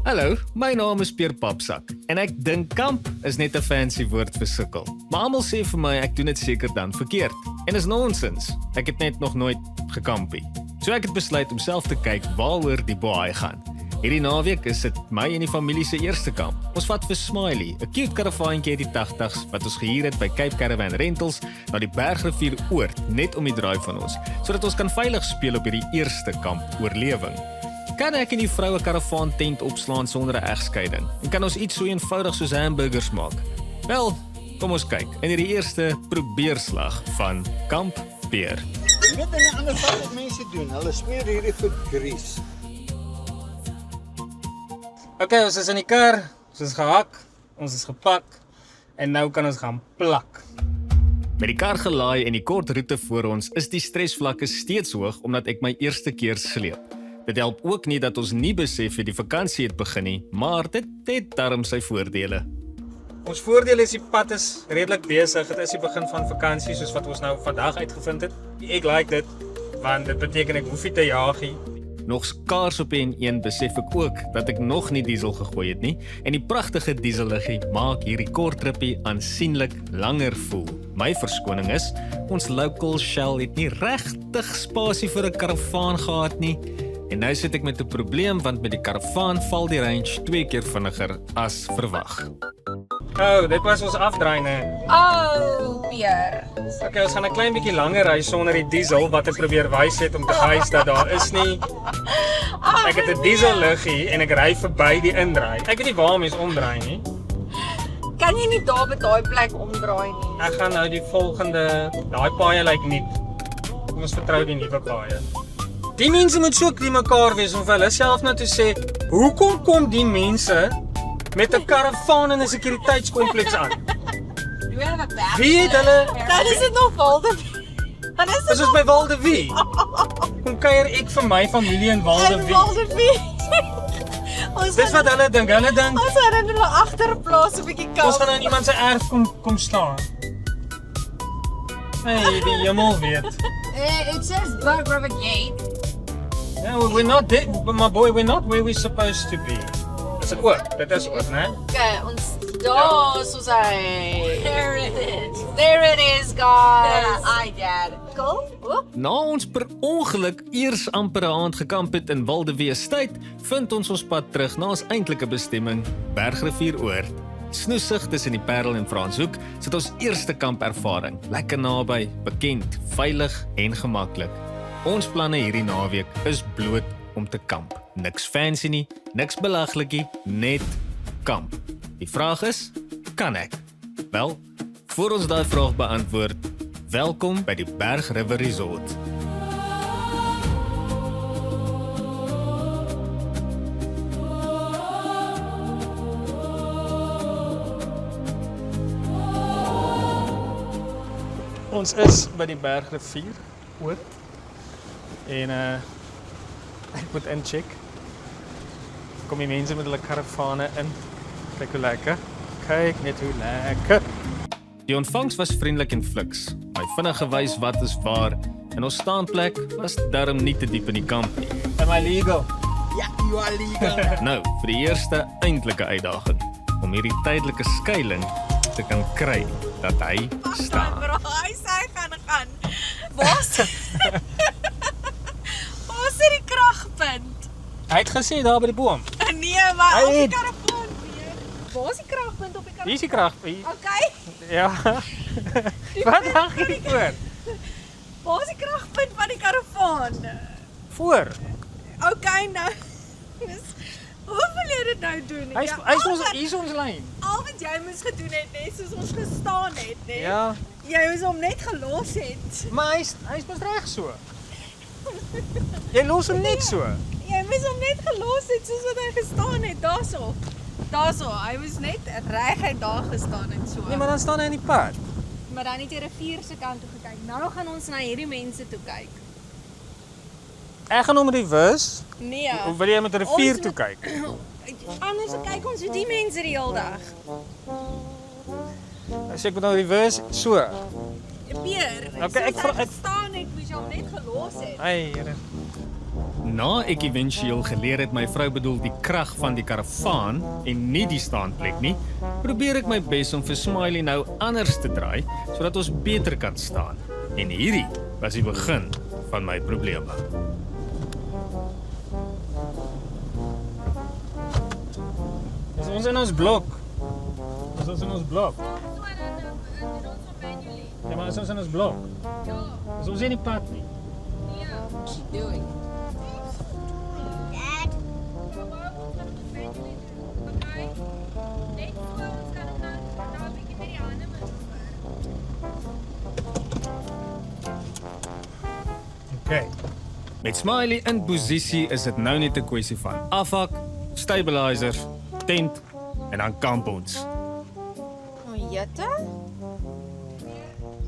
Hallo, my naam is Peer Papsak en ek dink kamp is net 'n fancy woord vir sukkel. Maar almal sê vir my ek doen dit seker dan verkeerd. En is nonsens. Ek het net nog nooit gekampie. So ek het besluit om self te kyk waaroor die boei gaan. Hierdie naweek is dit my en die familie se eerste kamp. Ons vat vir Smiley, 'n cute karavaantjie uit die 80's wat ons gehuur het by Cape Caravan Rentals na die Bergrivier Oord net om die draai van ons, sodat ons kan veilig speel op hierdie eerste kamp oorlewing. Kan ek en die vroue karavaan tent opslaan sonder 'n egskeiding? En kan ons iets so eenvoudig soos hamburgers maak? Wel, kom ons kyk in hierdie eerste probeerslag van Kamp Peer. Jy weet in 'n ander vat wat mense doen, hulle smeer hierdie goed grease. Okay, ons is in die kar, ons is gehak, ons is gepak en nou kan ons gaan plak. Met die kar gelaai en die kort roete voor ons is die stresvlakke steeds hoog omdat ek my eerste keer sleep. Dit help ook nie dat ons nie besef die vakansie het begin nie, maar dit het darm sy voordele. Ons voordeel is die pad is redelik besig, dit is die begin van vakansie soos wat ons nou vandag uitgevind het. Ek like dit, want dit beteken ek hoef nie te jaag nie. Nog skaars op N1 besef ek ook dat ek nog nie diesel gegooi het nie en die pragtige dieselliggie maak hierdie kort trippie aansienlik langer voel. My verskoning is, ons local Shell het nie regtig spasie vir 'n karavaan gehad nie. En nou sit ek met 'n probleem want met die karavaan val die range 2 keer vinniger as verwag. Oh, dit was ons afdraai, né? Oh, Peer. Okay, ons gaan 'n klein bietjie langer ry sonder die diesel wat ek probeer wys het om te wys dat daar is nie. Ek het 'n dieselliggie en ek ry verby die indraai. Ek weet nie waar mens omdraai nie. Kan jy nie daar by daai plek omdraai nie? Ek gaan nou die volgende, daai paaie lyk nuut. Kom ons vertrou die nuwe paaie. Die mense moet so kry mekaar wees om vir hulle self nou te sê, hoekom kom die mense met 'n karavaan in 'n sekuriteitskompleks aan? Wie het hulle? Dan is dit nog Walde. Dan is Dis dit is by Waldewee. Kom kuier ek vir my familie in Waldewee. Waldevie. Dis wat hulle dink. Hulle dink Ons gaan in hulle agterplaas 'n bietjie kamp. ons gaan in iemand se erf kom staan. Hey, die hemel weet. It says Berg River Gate. No, we're not there, my boy, we're not where we're supposed to be. Is dit oop? Dit is oop, né? Okay, ons daar soos hy. There it is. There it is, guys. I dad. Cool. Oop. Na ons per ongeluk eers amper 'n aand gekamp het in Waldewee Estate, vind ons pad terug na ons eintlike bestemming, Bergrivier Oord. Snoesig tussen die Parel en Franshoek sit ons eerste kampervaring. Lekker naby, bekend, veilig en gemaklik. Ons planne hierdie naweek is bloot om te kamp. Niks fancy nie, niks belaglik nie, net kamp. Die vraag is, kan ek? Wel, voor ons daai vraag beantwoord, welkom by die Berg River Resort. Ons is by die Bergrivier Oord. En ek moet incheck. Kom die mense met hulle karavane in. Kyk hoe lekker. Kyk net hoe lekker. Die ontvangs was vriendelik en fliks. My vinnig gewys wat is waar en ons staanplek was darm nie te diep in die kamp nie. Am I legal? Ja, you are legal. Nou, vir die eerste eintlike uitdaging om hierdie tydelike skuiling te kan kry dat hy staan. Hy sê gaan. Waar's Waar's die kragpunt? Hy het gesê daar by die boom. Nee, maar Hy op die het- karavaan weer. Waar's die kragpunt op die Hier is karavaan? die krag. Hier. Okay. Ja. Wat dink jy voor? Waar's die kragpunt van die karavaan? Voor. Okay, nou. Hoe wil jy dit nou doen? Hy's hier is ons lyn. Al wat jy moes gedoen het, net soos ons gestaan het, net. Ja. Jy moes hom net gelos het. Maar hy's mos reg so. Jy los hom net so. Jy moes hom net gelos het soos wat hy gestaan het, daarso. Daarso, hy moes net reguit daar gestaan en so. Nee, maar dan staan hy in die pad. Maar dan het jy rivier se kant toe gekyk. Nou gaan ons na hierdie mense toe kyk. Ek gaan hom reverse. Nee. Of wil jy met 'n rivier Ons toe moet- kyk? Anders kyk ons hoe die mense die hele dag. As ek moet nou reverse so. Peer, Okay, ek soos vra- hy ek- gestaan het, moes jy hom net gelos het. Ai, Here. Na ek éventueel geleer het my vrou bedoel die krag van die karavaan en nie die staanplek nie, probeer ek my bes om vir Smiley nou anders te draai sodat ons beter kan staan. En hierdie was die begin van my probleme. Is ons in ons blok? Is ons in ons blok? Ja, maar is ons in ons blok? Is ons in die pad nie? What's she doing? Okay. Met Smiley in posisie is dit nou net 'n kwessie van afhak, stabilizers, tent en dan kamp ons. Oh, jette?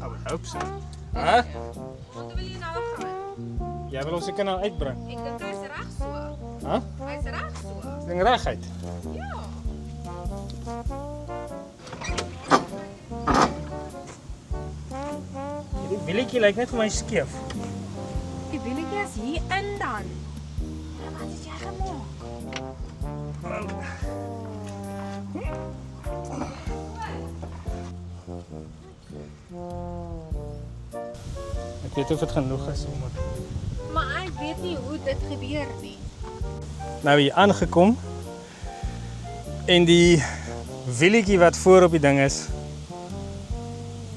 I would hope so. Hæ? Wat wil jy nou gaan? Jy wil ons seker nou uitbring. Ek dink hy's reg so. Hæ? Hy's reg so. Ding reguit. Ja. Hierdie billetjie lyk net vir my skeef. Die billetjie is hier in dan. Ja, wat het jy gemaak? Ek weet of dit genoeg is om het. Maar ek weet nie hoe dit gebeur nie. Nou hier aangekom. En die wielietjie wat voor op die ding is.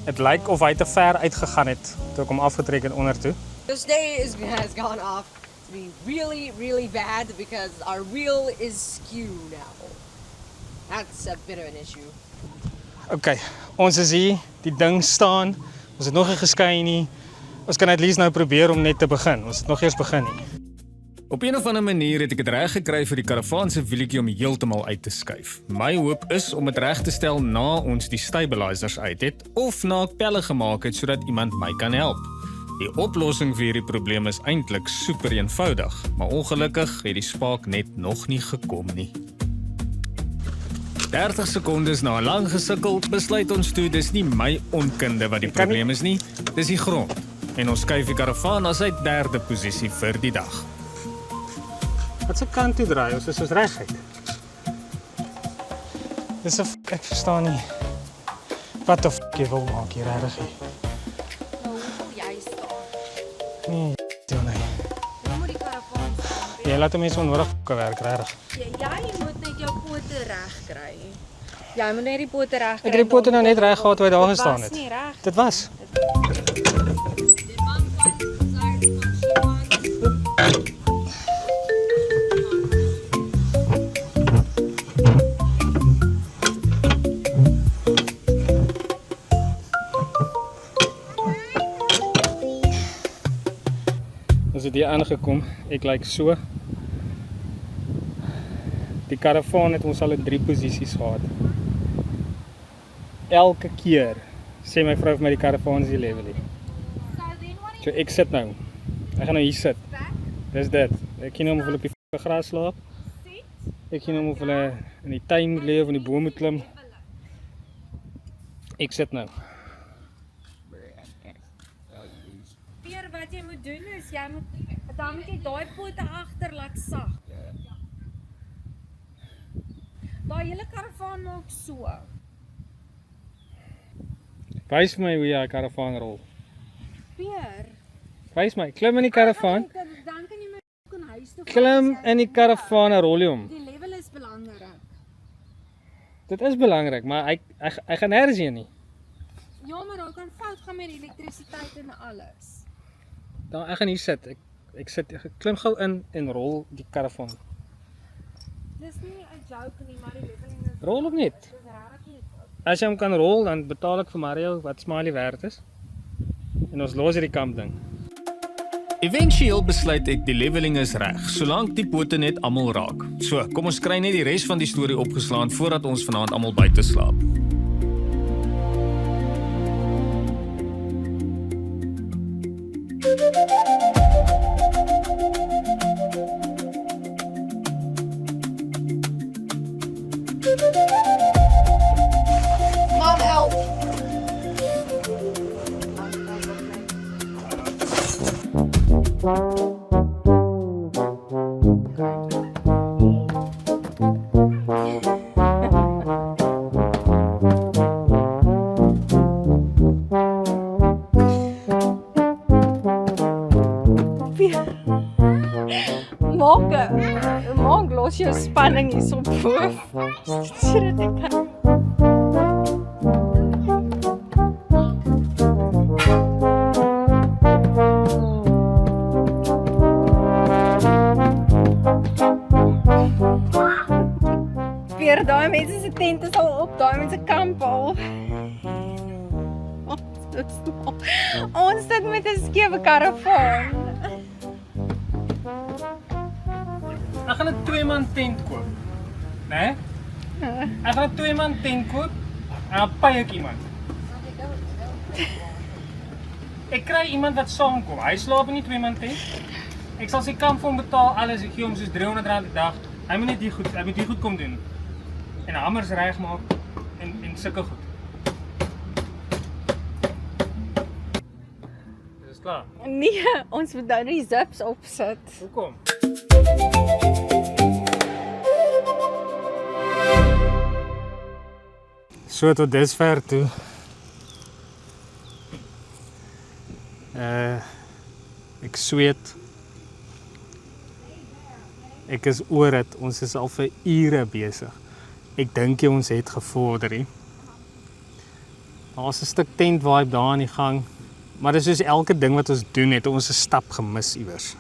Dit lyk of hy te ver uitgegaan het toe ek hom afgetrek het onder toe. This day has gone off to be really, really bad because our wheel is skewed now. That's a bit of an issue. Okay, ons is hier, die ding staan. Ons het nog nie geskei nie. Ons kan at least nou probeer om net te begin. Ons het nog eers begin nie. Op een of ander manier het ek dit reg gekry vir die karavaan se wielietjie om heeltemal uit te skuif. My hoop is om dit reg te stel na ons die stabilizers uit het of na ek pelle gemaak het sodat iemand my kan help. Die oplossing vir hierdie probleem is eintlik super eenvoudig, maar ongelukkig het die spaak net nog nie gekom nie. 30 sekondes na 'n lang gesukkel, besluit ons toe dis nie my onkunde wat die probleem is nie, dis die grond. En ons skuif die karavaan na sy derde posisie vir die dag. Wat se kant toe draai ons? Is ons reguit? Dis ek verstaan nie. Wat of ek wil maak hier regtig. Nou, hoe wil jy staan? Nee, doen nie. Hoe moet die karavaan staan? Jy laat mense onnodig werk regtig. Jy moet net jou pote reg kry. Jy moet net die pote reg kry. Ek het die pote nou net reg gehad toe hy daar gestaan het. Dit was nie reg. Dit was. Ons het hier aangekom. Ek lyk so. Die karavaan het ons al in 3 posisies gehad. Elke keer sê my vrou vir my die karavaan is die level hier. So ek sit nou. Ek gaan nou hier sit. Dis dit. Ek gaan nou om hulle op die gras slaap. Ek gaan nou om hulle in die tuin lê of in die bome klim. Ek sit nou. Peer, wat jy moet doen is jy moet dan moet jy daai pote agter laat sag. Daai hele karavaan maak so. Wys vir my hoe jy 'n karavaan rol. Peer. Wys my. Klim in die karavaan. Dan kan jy my kan huis toe. Klim in die karavaan en rol jy hom. Die level is belangrik. Dit is belangrik, maar hy gaan nêrens heen nie. Ja, maar daar kan fout gaan met die elektrisiteit en alles. Dan ek gaan hier sit. Ek sit ek klim gou in en rol die karavaan. Dis nie 'n joke nie, maar die leveling is Rol hom net. dis regtig nie. As jy hom kan rol, dan betaal ek vir Mario wat Smiley werd is. En ons los hierdie kamp ding. Eventueel besluit ek die leveling is reg, solank die pote net almal raak. So, kom ons kry net die res van die storie opgeslaan voordat ons vanaand almal buite slaap. Mom, help! Maak los jou spanning hier op voor. Sodat ek kan Weer daai mense se tent is al op, daai mense kamp al. Ons sit met 'n skewe karavaan. Ek gaan 'n 2-man tent koop. Né? Ek gaan 'n 2-man tent koop en dan pay ek iemand. Ek kry iemand wat saamkom. Hy slaap in die 2-man tent. Ek sal sy kamp vir hom betaal alles. Ek gee hom soos R300 'n dag. Hy moet net hier goed kom doen. En hammers reg maak en sulke goed. Dis klaar. Nee, ons moet nou die zips opsit. Hoekom? So tot dusver toe. Ek sweet. Ek is oor dit. Ons is al vir ure besig. Ek dink ons het gevorder nie. Daar's 'n stuk tent vibe daar in die gang. Maar dis soos elke ding wat ons doen, het ons 'n stap gemis iewers.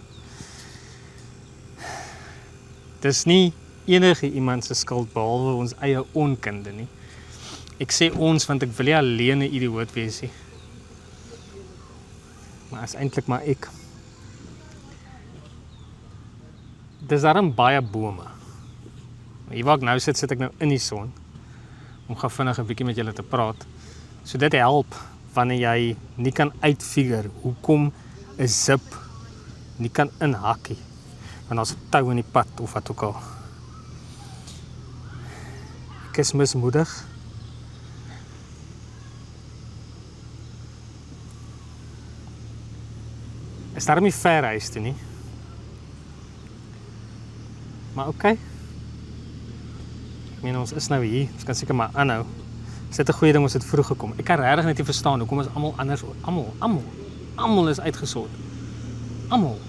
Dis nie enige iemand se skuld behalwe ons eie onkunde nie. Ek sê ons want ek wil nie alleen 'n idioot wees nie. Maar is eintlik maar ek. Dis daarom baie bome. Hier waar ek nou sit ek nou in die son om gou vinnig 'n bietjie met julle te praat. So dit help wanneer jy nie kan uitfigure hoekom 'n zip nie kan inhakkie. Want daar's 'n tou in die pad of wat ook al. Ek is mismoedig. Is daarom nie ver huis toe nie. Maar oké. Ek meen ons is nou hier, ons kan seker maar aanhou. Dis net 'n goeie ding ons het vroeg gekom. Ek kan regtig net nie verstaan hoekom is almal anders, almal is uitgesort. Almal.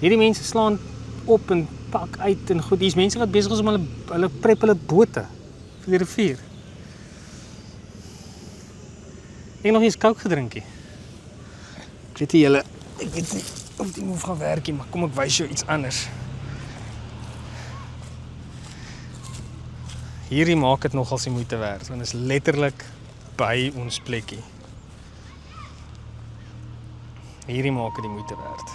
Hierdie mense slaan op en pak uit en goed. Hier's mense wat besig is om hulle prep hulle bote vir die rivier. Ek het nog eens Coke gedrinkie. Ek weet nie of die move gaan werk nie, maar kom ek wys jou iets anders. Hierdie maak dit nogals die moeite werd, want dit is letterlik by ons plekkie. Hierdie maak dit die moeite werd.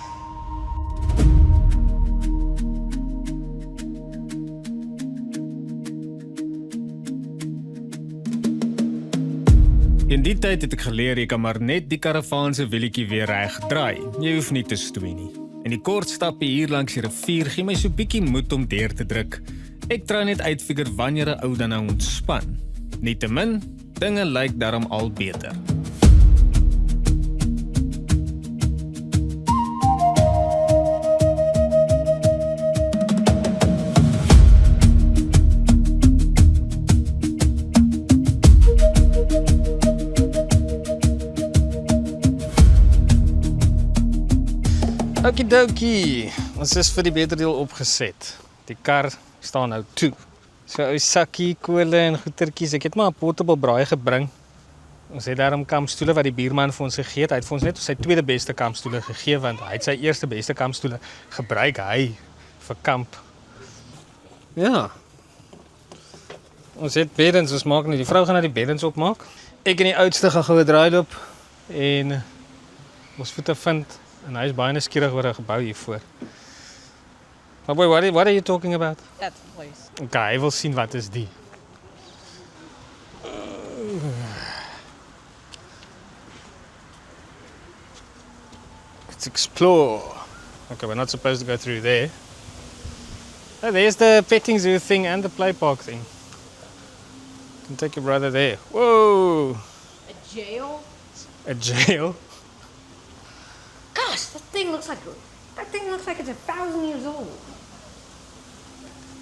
In die tyd het ek geleer jy kan maar net die karavaan se wielietjie weer reg draai. Jy hoef nie te stoei nie. En die kort stappe hier langs die rivier gee my so bietjie moed om deur te druk. Ek try net uitfigure wanneer 'n ou dan nou ontspan. Nietemin, dinge lyk daarom al beter. Okidokie, ons is vir die beter deel opgeset. Die kar staan nou toe. So ou sakkie, kole en goetertjies. Ek het maar 'n portable braai gebring. Ons het daarom kampstoele wat die buurman vir ons gegee het. Hy het vir ons net sy tweede beste kampstoele gegee want hy het sy eerste beste kampstoele gebruik vir kamp. Ja. Ons het beddens, ons maak nie. Die vrou gaan nou die beddens opmaak. Ek en die oudste gaan gou 'n draai loop en ons voete vind. En hy is baie nuuskierig oor 'n gebou hiervoor. Maar boy, what are you talking about? That's the place. Okay, hy wil sien wat is die. Let's explore. Okay, we're not supposed to go through there. Oh, there's the petting zoo thing and the play park thing. You can take your brother there. Whoa! A jail? A jail? Gosh, that thing looks like it's 1,000 years old.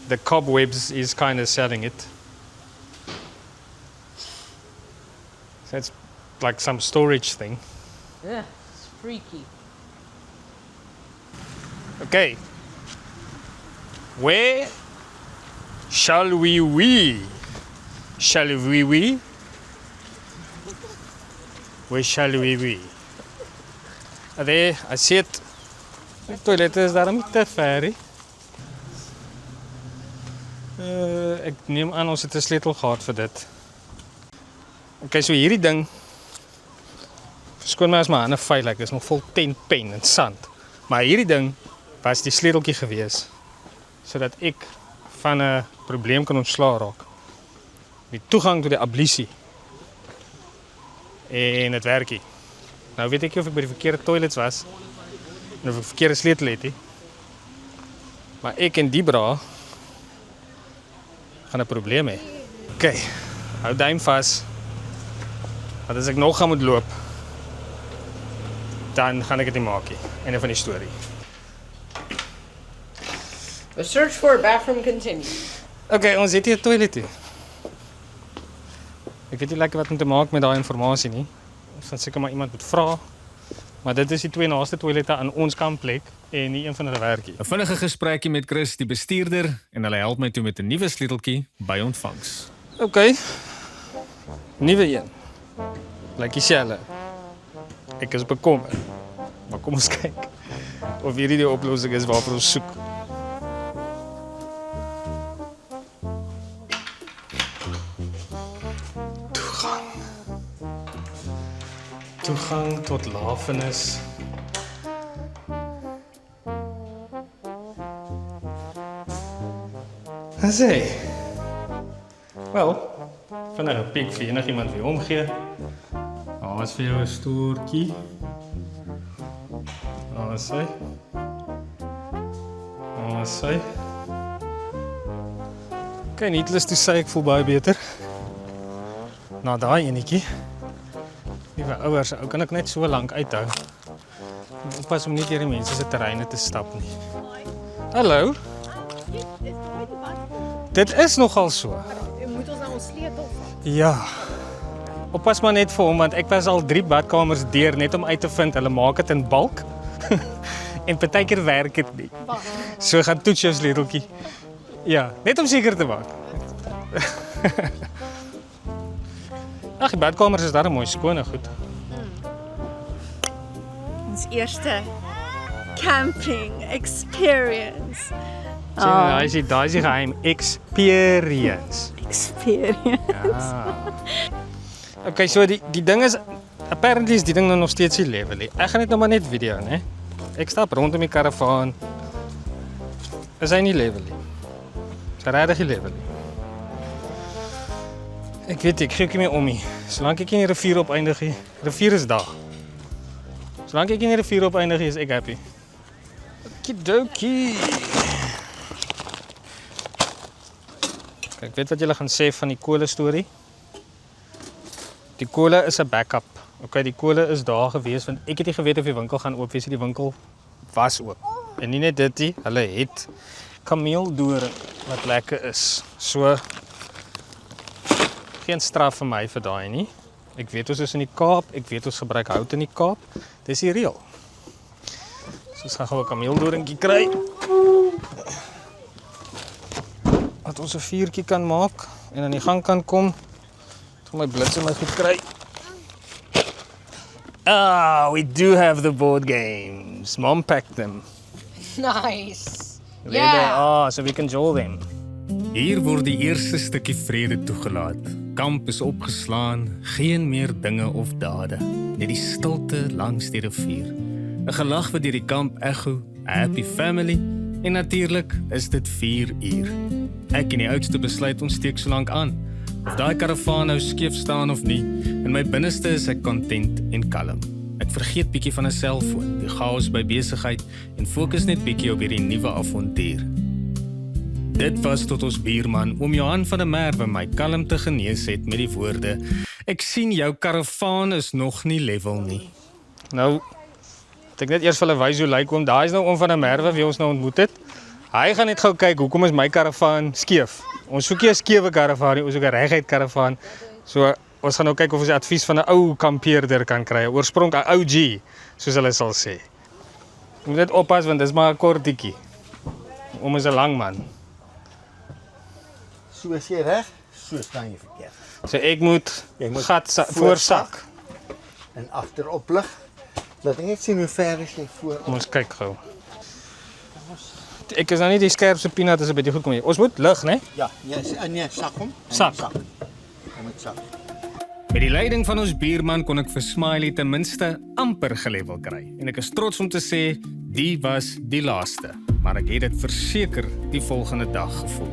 The cobwebs is kind of selling it. So it's like some storage thing. Yeah, it's freaky. Okay. Where shall we? Shall we? Where shall we? There, I see it. Die toilet is daarom nie te ver nie. Ek neem aan ons het 'n sleutel gehad vir dit. Okay, so hierdie ding. Verskoon my as my hande vuil lyk, is nog vol pen en sand. Maar hierdie ding was die sleuteltjie gewees sodat ek van 'n probleem kan ontslaa raak. Die toegang tot die ablusie. En dit werk nie. Nou weet ek nie of ek by die verkeerde toilets was en of ek verkeerde sleutel het nie. Maar ek en die bra gaan 'n probleem hê. Okay, hou duim vas. Want as ek nog gaan moet loop, dan gaan ek dit nie maak nie. Einde van die storie. The search for a bathroom continues. Okay, ons het hier 'n toilet toe. Ek weet nie lekker wat om te maak met daai inligting nie. Ons gaan seker maar iemand moet vra. Maar dit is die twee naaste toilette aan ons kampplek en nie een van hulle werk nie. 'n Vinnige gesprekkie met Chris, die bestuurder, en hulle help my toe met 'n nuwe sleuteltjie by ontvangs. Okay. Nuwe een. Lyk dieselfde. Ek is bekommerd. Maar kom ons kyk of hierdie die oplossing is waarvoor ons soek. Toegang tot lafenis. Asai. Wel, vanaf 'n piek vir enigiemand wie omgee. Daar is vir jou 'n stoeltjie. Asai. Asai. Okay, needless to say, ek voel baie beter. Na daai enetjie. Liewe ouers, ou kan ek net so lank uithou. Moet oppas om nie deur die mense se terreine te stap nie. Hallo. Dit is nogal so. Moet ons nou ons sleutel vat? Ja. Oppas maar net vir hom want ek was al 3 badkamers deur net om uit te vind hulle maak dit in bulk. En partykeer werk dit nie. So gaan toets jou sleuteltjie. Ja, net om seker te maak. Ag, die badkamers is daar mooi skoon en goed. Ons eerste camping experience. Daai is die geheim experience. Ja. Okay, so die ding is apparently is die ding nou nog steeds die level. Ek gaan dit nou maar net video, né? Ek stap rondom die karavaan. Is hy nie level nie? Is hy regtig nie level nie? Ek weet ek gee ook nie meer om nie. Solank ek in die rivier opeindig nie. Rivier is daar. Solank ek in die rivier opeindig nie, is ek happy. Okidokie. Ek weet wat julle gaan sê van die kolle storie. Die kolle is 'n backup. Okay, die kolle is daar gewees want ek het nie geweet of die winkel gaan oop wees nie. Die winkel was oop. En nie net dit nie, hulle het kameeldoring wat lekker is. So geen straf vir my vir daai nie. Ek weet ons is in die Kaap, ek weet ons gebruik hout in die Kaap. Dis die reël. So ons gaan gou 'n kameeldoringkie kry. Dat ons 'n vuurtjie kan maak en aan die gang kan kom. Om my blits en my goed kry. Ah, we do have the board games. Mom packed them. Nice. There they are, so we can enjoy them. Hier word die eerste stukkie vrede toegelaat. Kamp is opgeslaan, geen meer dinge of dade, net die stilte langs die rivier. 'n Gelag wat deur die kamp echo, 'n happy family en natuurlik is dit 4 uur. Ek en die oudste besluit ons steek so lank aan. Of daai karavaan nou skeef staan of nie, in my binneste is ek content en kalm. Ek vergeet bietjie van 'n selfoon, die chaos by besigheid en fokus net bietjie op hierdie nuwe avontuur. Dit was tot ons buurman, oom Johan van der Merwe, my kalmte genees het met die woorde: "Ek sien jou karavaan is nog nie level nie." Nou, ek net eers vir hulle wys hoe lyk oom. Daai is nou oom van der Merwe wie ons nou ontmoet het. Hy gaan net gou kyk hoekom is my karavaan skeef. Ons soek nie 'n skewe karavaan nie, ons soek 'n reguit karavaan. So ons gaan nou kyk of ons advies van 'n ou kampeerder kan kry, 'n oorsprong 'n OG, soos hulle sal sê. Jy moet net oppas want dis maar 'n kortiekie. Oom is 'n lang man. So is jy reg, so staan jy verkeerd. So ek moet Jy moet gat voorsak. En agterop lig. Laat ek net sien hoe ver is jy voor. Ons kyk gou. Ek is nou nie die skerpste peanut as dit by die goed kom nie. Ons moet lig, né? Ja, nee, sak hom. En Sak. Hom met sak. Met die leiding van ons buurman kon ek vir Smiley ten minste amper gelevel kry. En ek is trots om te sê, die was die laaste. Maar ek het dit verseker die volgende dag gevoel.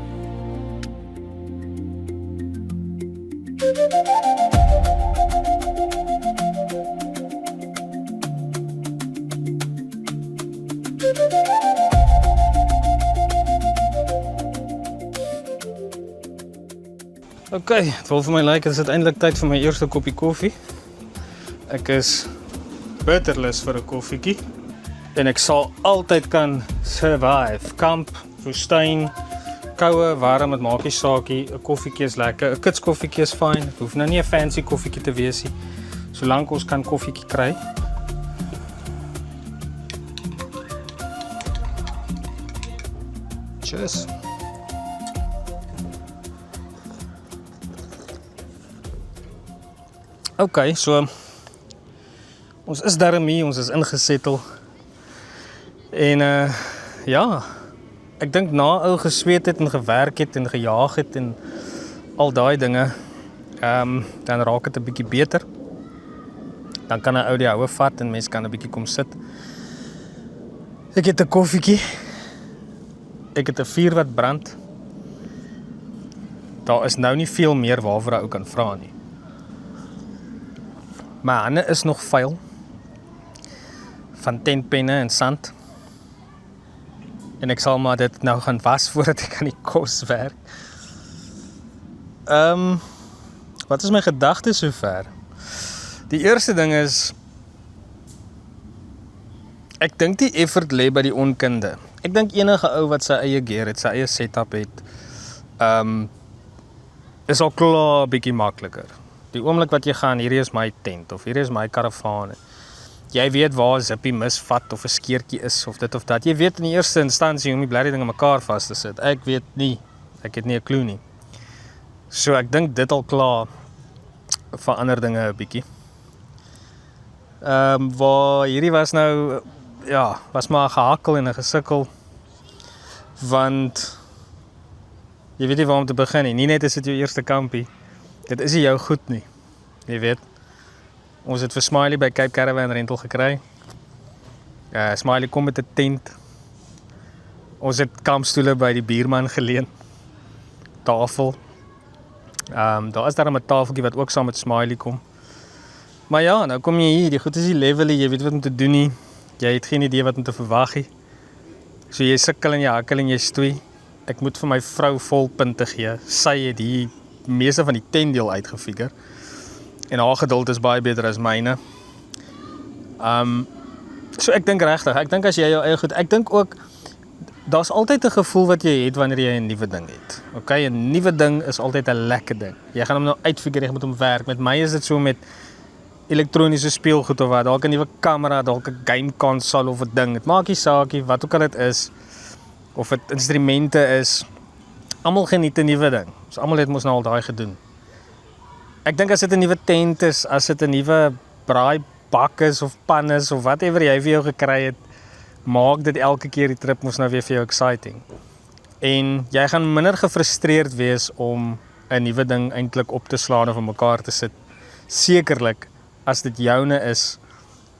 OK, dit wil vir my lyk, dit is eintlik tyd vir my eerste koppie koffie. Ek is bitterlus vir 'n koffietjie en ek sal altyd kan survive. Kamp, woestyn, koue, warm, dit maak nie saakie. 'n Koffietjie is lekker. 'n Kits koffietjie is fyn. Dit hoef nou nie 'n fancy koffietjie te wees nie. Solank ons kan koffietjie kry. Cheers. OK, so ons is daarmee, ons is ingesettel. En ja, ek dink na ou gesweet het en gewerk het en gejaag het en al daai dinge, dan raak dit 'n bietjie beter. Dan kan 'n ou die houe vat en mens kan 'n bietjie kom sit. Ek het 'n koffietjie. Ek het 'n vuur wat brand. Daar is nou nie veel meer waarvoor 'n ou kan vra nie. My hande is nog vuil van tentpenne en sand. En ek sal maar dit nou gaan was voordat ek aan die kos werk. Wat is my gedagte sover? Die eerste ding is ek dink die effort lê by die onkunde. Ek dink enige ou wat sy eie gear het, sy eie setup het, is al klaar 'n bietjie makliker. Die oomblik wat jy gaan, hierdie is my tent of hierdie is my karavaan. Jy weet waar 'n zippie misvat of 'n skeertjie is of dit of dat. Jy weet in die eerste instansie hoe om die blerrie ding aan mekaar vas te sit. Ek weet nie. Ek het nie 'n klou nie. So ek dink dit al klaar verander dinge 'n bietjie. Waar hierdie was nou ja, was maar gehakkel en 'n gesukkel want jy weet nie waar om te begin nie. Nie net is dit jou eerste kampie. Dit is nie jou goed nie. Jy weet. Ons het vir Smiley by Cape Caravan Rental gekry. Smiley kom met 'n tent. Ons het kampstoele by die buurman geleen. Tafel. Daar is daar 'n tafeltjie wat ook saam met Smiley kom. Maar ja, nou kom jy hier, die goed is die level, jy weet wat om te doen nie. Jy het geen idee wat om te verwag nie. So jy sukkel en jy hakkel en jy stoei. Ek moet vir my vrou vol punte gee. Sy het die meeste van die tentdeel uitgefigure. En haar geduld is baie beter as myne. So ek dink regtig, ek dink as jy jou eie goed, ek dink ook daar's altyd 'n gevoel wat jy het wanneer jy 'n nuwe ding het. Okay, 'n nuwe ding is altyd 'n lekker ding. Jy gaan hom nou uitfigure, jy moet hom werk. Met my is dit so met elektroniese speelgoed of wat, dalk 'n nuwe kamera, dalk 'n game console of 'n ding. Dit maak nie saak nie wat ook al dit is of dit instrumente is. Almal geniet 'n nuwe ding. So almal het mos nou al daai gedoen. Ek dink as dit 'n nuwe tent is, as dit 'n nuwe braaibak is of pan is of whatever jy vir jou gekry het, maak dit elke keer die trip mos nou weer vir jou exciting. En jy gaan minder gefrustreerd wees om 'n nuwe ding eintlik op te slaan of om mekaar te sit. Sekerlik as dit joune is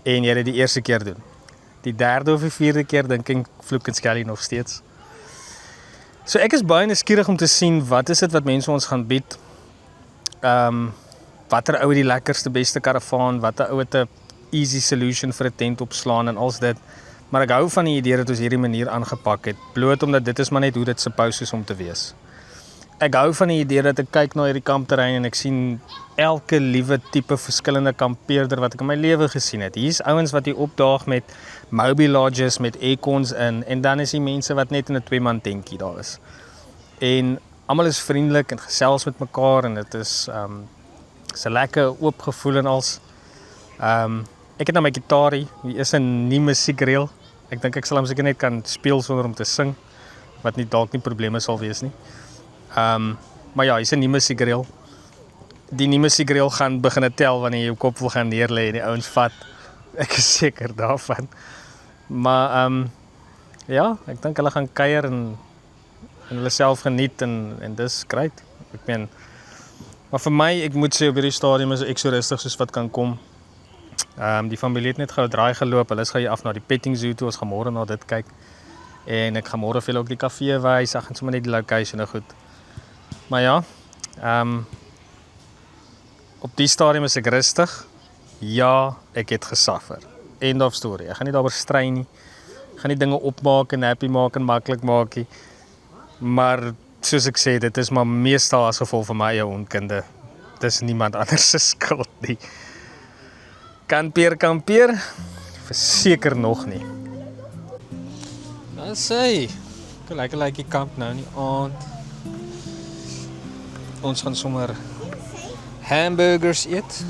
en jy dit die eerste keer doen. Die derde of die vierde keer dink ek vloek en skelly nog steeds. So ek is baie nuuskierig om te sien wat is dit wat mense ons gaan bied. Watter ou het die lekkerste beste karavaan, watter ou het 'n easy solution vir 'n tent opslaan en als dit. Maar ek hou van die idee dat ons hierdie manier aangepak het, bloot omdat dit is maar net hoe dit supposed is om te wees. Ek hou van die idee dat ek kyk na hierdie kampterrein en ek sien elke liewe tipe verskillende kampeerder wat ek in my lewe gesien het. Hier's ouens wat hier opdaag met mobile lodges, met aircons in, en dan is die mense wat net in 'n 2-man tentjie daar is. En almal is vriendelik en gesels met mekaar en dit is 'n lekker oop gevoel en als. Ek het nou my gitaarie, hier is 'n nie musiekreël. Ek dink ek sal hom seker net kan speel sonder om te sing, wat nie dalk nie probleme sal wees nie. Maar ja, hy's 'n nuwe musiekreël. Die nuwe musiekreël gaan begin tel wanneer jy jou kop wil gaan neerlê en die ouens vat. Ek is seker daarvan. Maar ja, ek dink hulle gaan kuier en hulle self geniet en dis great. Ek meen, maar vir my, ek moet sê op hierdie stadium is ek so rustig soos wat kan kom. Die familie het net gou draai geloop. Hulle is gou hier af na die petting zoo toe. Ons gaan môre na dit kyk. En ek gaan môre vir hulle ook die kafee wys. Ek gaan sommer net die location en goed. Maar ja, op die stadium is ek rustig. Ja, ek het gesuffer. End of story. Ek gaan nie daaroor strei nie. Ek gaan nie dinge opmaak en happy maak en maklik maak nie. Maar soos ek sê, dit is maar meestal as gevolg van my eie onkunde. Dit is niemand anders se skuld nie. Kampeer, verseker nog nie. Nou sê, ek lyk die kamp nou nie aand. Ons gaan sommer hamburgers eet.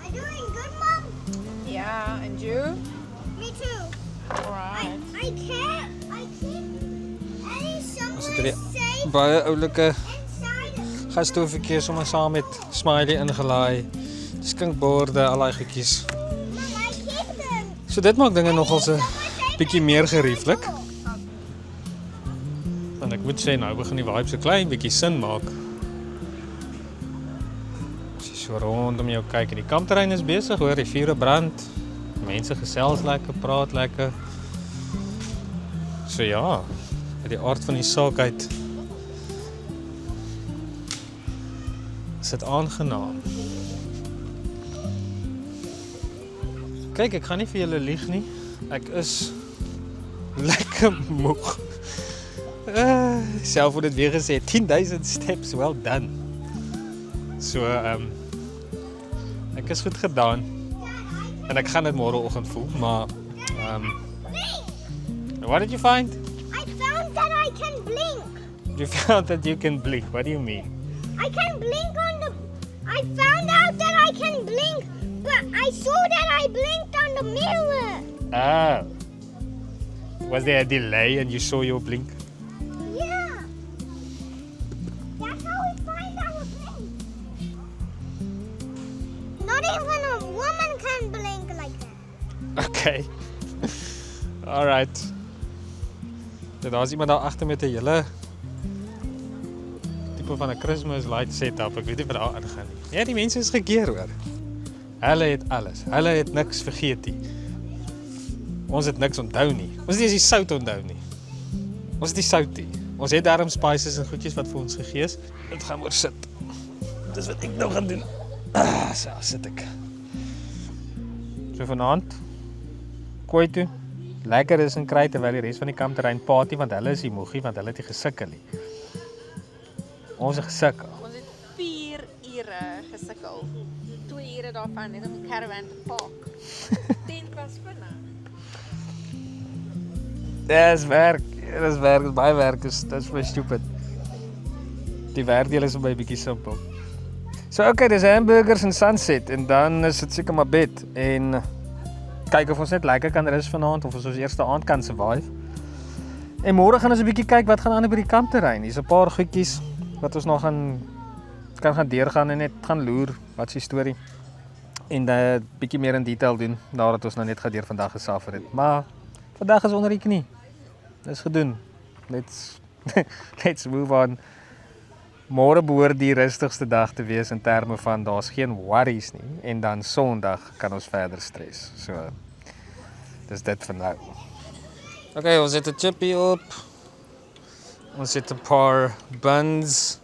Are you doing good, Mom? Yeah, and you? Me too. Alright. I can't. Eddie's Ons het somewhere hierdie safe baie oulike inside. gastoeverkeer sommer saam met Smiley ingelaai. Skinkborde, al daai goedjies. Mom, I keep them. So dit maak dinge nogal so bietjie meer gerieflik. En ek moet sê nou begin die vibe so klein bietjie sin maak. As jy so rondom jou kyk en die kampterrein is besig hoor, die vure brand. Mense gesels lekker, praat lekker. So ja, uit die aard van die saak uit is dit aangenaam. Kyk, ek gaan nie vir julle lieg nie. Ek is lekker moeg. Self word dit weer gesê, 10,000 steps, well done. So, ek is goed gedaan. En ek gaan dit môreoggend voel, maar what did you find? I found that I can blink. You found that you can blink. What do you mean? I can blink on the. I found out that I can blink, but I saw that I blinked on the mirror. Ah. Was there a delay and you saw your blink? Yeah. That's how we find our blink. Not even a woman can blink like that. Okay. Alright. So daar is iemand daar agter met 'n hele tipe van 'n Christmas light setup. Ek weet nie wat daar aangaan nie. Ja, die mense is gekeer hoor. Hulle het alles. Hulle het niks vergeet nie. Ons het niks onthou nie. Ons het nie eens die sout onthou nie. Ons het die sout nie. Ons het darm spices en goedjies wat vir ons gegee is. Dit gaan oor sit. Dis wat ek nou gaan doen. So sit ek. So vanaand kooi toe. Lekker is en kry terwyl die res van die kampterrein party want hulle is die moegie want hulle het nie gesukkel nie. Ons het gesukkel. Ons het 4 ure gesukkel. 2 ure daarvan net om die caravan te park. Tent was vinnig. Dis werk. Dis werk, baie werk is vir stupid. Die werkdeel is by 'n bietjie simpel. So okay, dis hamburgers en sunset en dan is dit seker maar bed en kyk of ons net lekker kan rus vanaand of ons eerste aand kan survive. En môre gaan ons 'n bietjie kyk wat gaan aan by die kampterrein. Hier's 'n paar goedjies wat ons nog kan gaan deurgaan en net gaan loer wat is die storie. En 'n bietjie meer in detail doen nadat ons nou net gedeur vandag gesuffer het. Maar vandag is onder die knie. Dis gedoen. Let's move on. Môre behoort die rustigste dag te wees in terme van daar's geen worries nie en dan Sondag kan ons verder stres. So dis dit vir nou. Okay, ons het 'n chippy op. Ons het 'n paar buns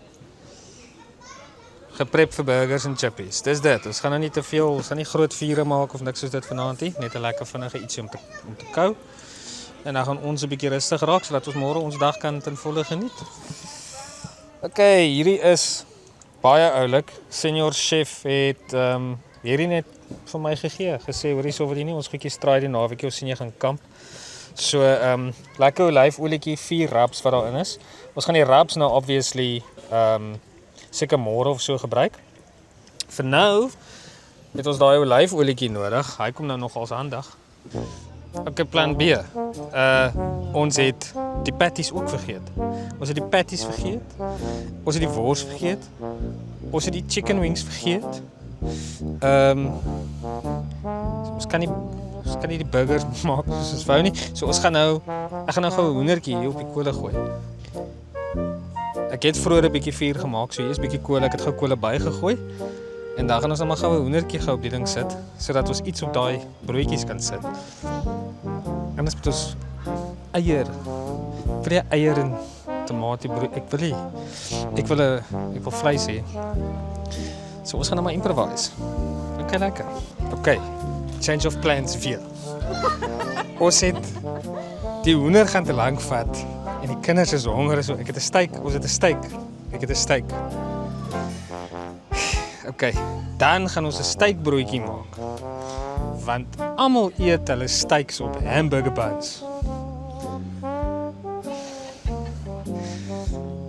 geprep vir burgers en chippies. Dis dit. Ons gaan nou nie te veel, ons gaan nie groot vure maak of niks soos dit vanaand nie, net 'n lekker vinnige ietsie om te kou. En dan gaan ons 'n bietjie rustig raak sodat ons môre ons dag kan ten volle geniet. Okay, hierdie is baie oulik. Senior chef het hierdie net vir my gegee. Gesê hoor hierso wat jy nie ons goedjies traai die naweekie of sien jy gaan kamp. So lekker olyfolietjie, 4 wraps wat daarin is. Ons gaan die wraps nou obviously seker môre of so gebruik. Vir nou het ons daai olyfolietjie nodig. Hy kom nou nogals handig. Okay, plan B. Ons het die patties ook vergeet. Ons het die patties vergeet. Ons het die wors vergeet. Ons het die chicken wings vergeet. Ons kan nie die burgers maak soos ons wou nie. So ek gaan nou gou 'n hoendertjie hier op die kolle gooi. Ek het vroeër 'n bietjie vuur gemaak, so hier is bietjie kolle. Ek het gou kolle bygegooi. En dan gaan ons net maar gou 'n hoendertjie gou op die ding sit, sodat ons iets op daai broodjies kan sit. En dis met ons eier. Vir die eier en tomatiebrood. Ek wil vleis hê. So ons gaan nou maar improvise. Okay, lekker. Okay. Change of plans weer. Ons het die hoender gaan te lank vat en die kinders is honger, so ek het 'n steak. Ons het 'n steak. Ek het 'n steak. Okay, dan gaan ons 'n steakbroodjie maak. Want almal eet hulle steaks op hamburger buns.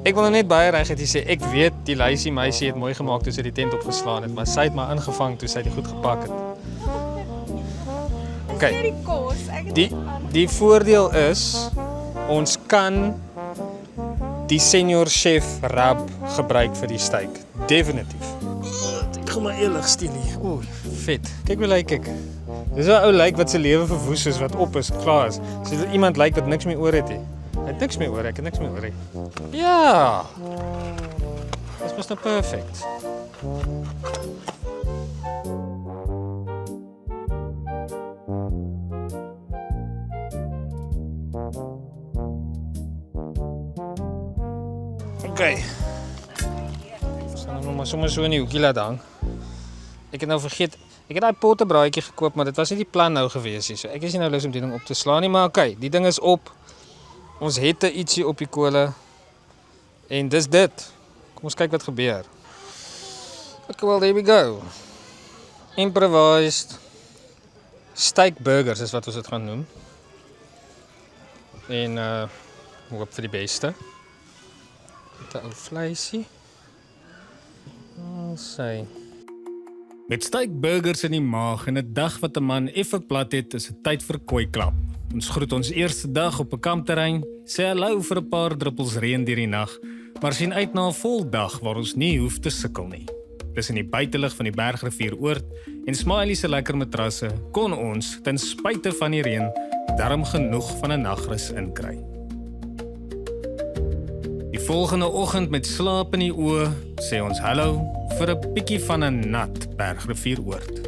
Ek wil nou net baie regtig sê, ek weet die Luisie meisie het mooi gemaak toe sy die tent opgeslaan het, maar sy het maar ingevang toe sy dit goed gepak het. Okay. Die voordeel is ons kan die senior chef rub gebruik vir die steak. Definitief. Ek gaan maar eerlik steel hier. Oeh, vet. Kyk hoe lyk ek. Dis 'n ou lyk wat sy lewe verwoes is, wat op is, klaar is. So dit iemand lyk wat niks meer oor het nie. Hy het niks meer oor, ek het niks meer oor. Ja. Dis mos nou perfect. Okay. Ons gaan nou maar sommer so in die hoekie laat hang. Ek het nou vergeet, ek het daai pottebraaitjie gekoop, maar dit was nie die plan nou gewees nie. So ek is nie nou lus om die ding op te slaan nie, maar okay, die ding is op. Ons het 'n ietsie op die kolle. En dis dit. Kom ons kyk wat gebeur. Okay, well, there we go. Improvised steak burgers is wat ons dit gaan noem. En hoop vir die beste. Met 'n ou vleisie. Sy. Met steakburgers in die maag en 'n dag wat 'n man effe plat het, is dit tyd vir kooiklap. Ons groet ons eerste dag op 'n kampterrein, sê hallo vir 'n paar druppels reën deur die nag, maar sien uit na 'n vol dag waar ons nie hoef te sukkel nie. Tussen die buitelug van die Bergrivier Oord en Smiley se lekker matrasse kon ons, ten spyte van die reën, darm genoeg van 'n nagrus inkry. Die volgende oggend met slaap in die oë, sê ons hallo vir 'n bietjie van 'n nat Bergrivier Oord.